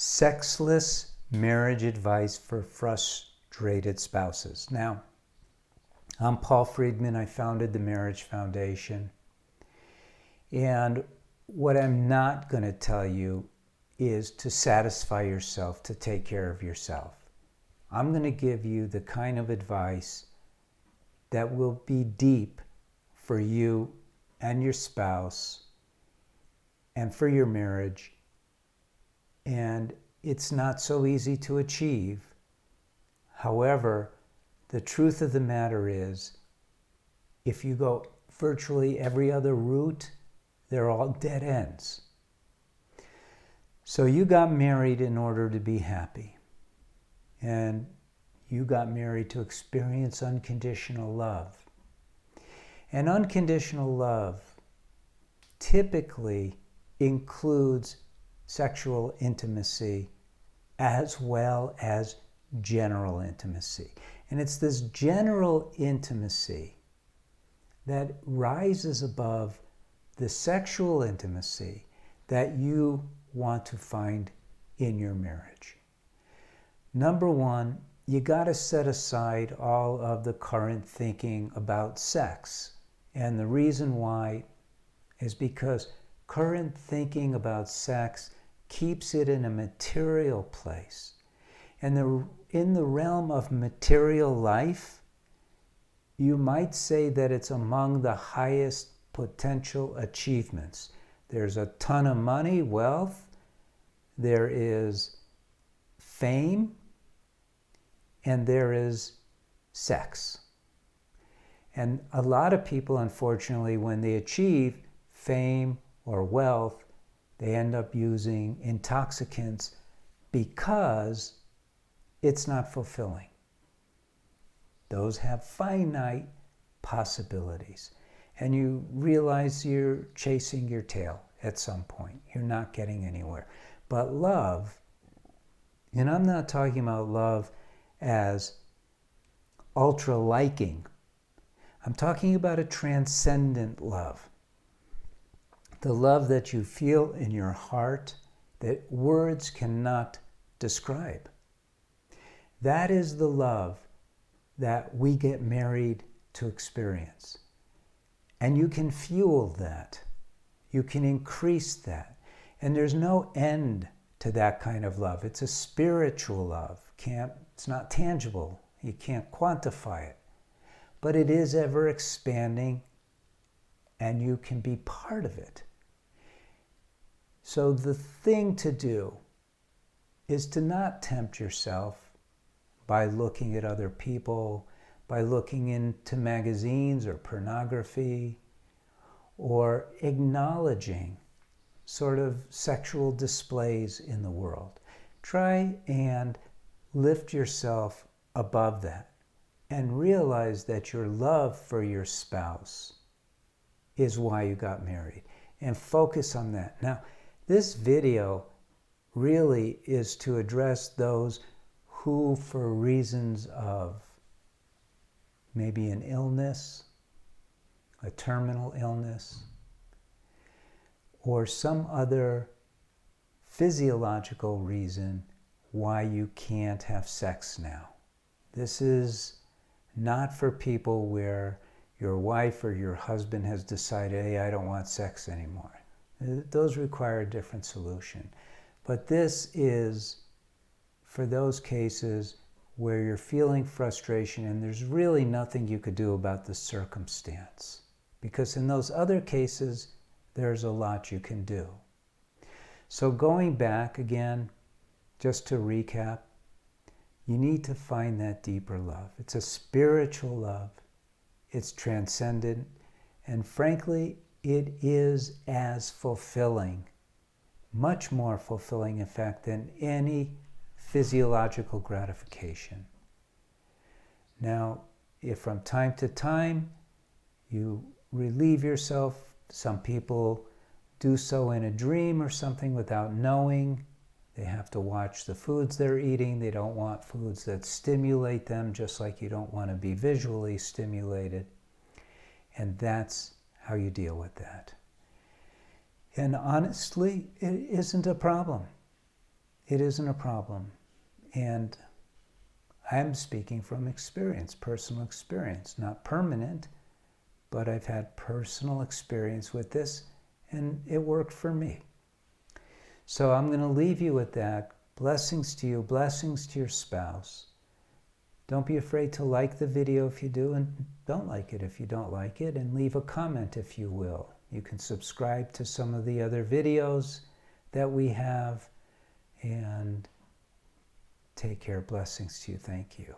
Sexless marriage advice for frustrated spouses. Now, I'm Paul Friedman. I founded the Marriage Foundation. And what I'm not going to tell you is to satisfy yourself, to take care of yourself. I'm going to give you the kind of advice that will be deep for you and your spouse and for your marriage. And it's not so easy to achieve. However, the truth of the matter is, if you go virtually every other route, they're all dead ends. So you got married in order to be happy. And you got married to experience unconditional love. And unconditional love typically includes sexual intimacy as well as general intimacy. And it's this general intimacy that rises above the sexual intimacy that you want to find in your marriage. Number one, you got to set aside all of the current thinking about sex. And the reason why is because current thinking about sex keeps it in a material place. And in the realm of material life, you might say that it's among the highest potential achievements. There's a ton of money, wealth, there is fame, and there is sex. And a lot of people, unfortunately, when they achieve fame or wealth, they end up using intoxicants because it's not fulfilling. Those have finite possibilities. And you realize you're chasing your tail at some point. You're not getting anywhere. But love, and I'm not talking about love as ultra liking. I'm talking about a transcendent love. The love that you feel in your heart that words cannot describe. That is the love that we get married to experience. And you can fuel that. You can increase that. And there's no end to that kind of love. It's a spiritual love. It's not tangible. You can't quantify it. But it is ever expanding, and you can be part of it. So the thing to do is to not tempt yourself by looking at other people, by looking into magazines or pornography, or acknowledging sort of sexual displays in the world. Try and lift yourself above that and realize that your love for your spouse is why you got married, and focus on that. Now, this video really is to address those who, for reasons of maybe an illness, a terminal illness, or some other physiological reason why you can't have sex now. This is not for people where your wife or your husband has decided, hey, I don't want sex anymore. Those require a different solution. But this is for those cases where you're feeling frustration and there's really nothing you could do about the circumstance. Because in those other cases, there's a lot you can do. So going back again, just to recap, you need to find that deeper love. It's a spiritual love. It's transcendent. And frankly, it is as fulfilling, much more fulfilling, in fact, than any physiological gratification. Now, if from time to time you relieve yourself, some people do so in a dream or something without knowing. They have to watch the foods they're eating. They don't want foods that stimulate them, just like you don't want to be visually stimulated. And that's how you deal with that. And honestly, it isn't a problem. it isn't a problem. And I'm speaking from experience, personal experience, not permanent, but I've had personal experience with this, and it worked for me. So I'm going to leave you with that. Blessings to you, blessings to your spouse. Don't be afraid to like the video if you do, and don't like it if you don't like it, and leave a comment if you will. You can subscribe to some of the other videos that we have, and take care. Blessings to you. Thank you.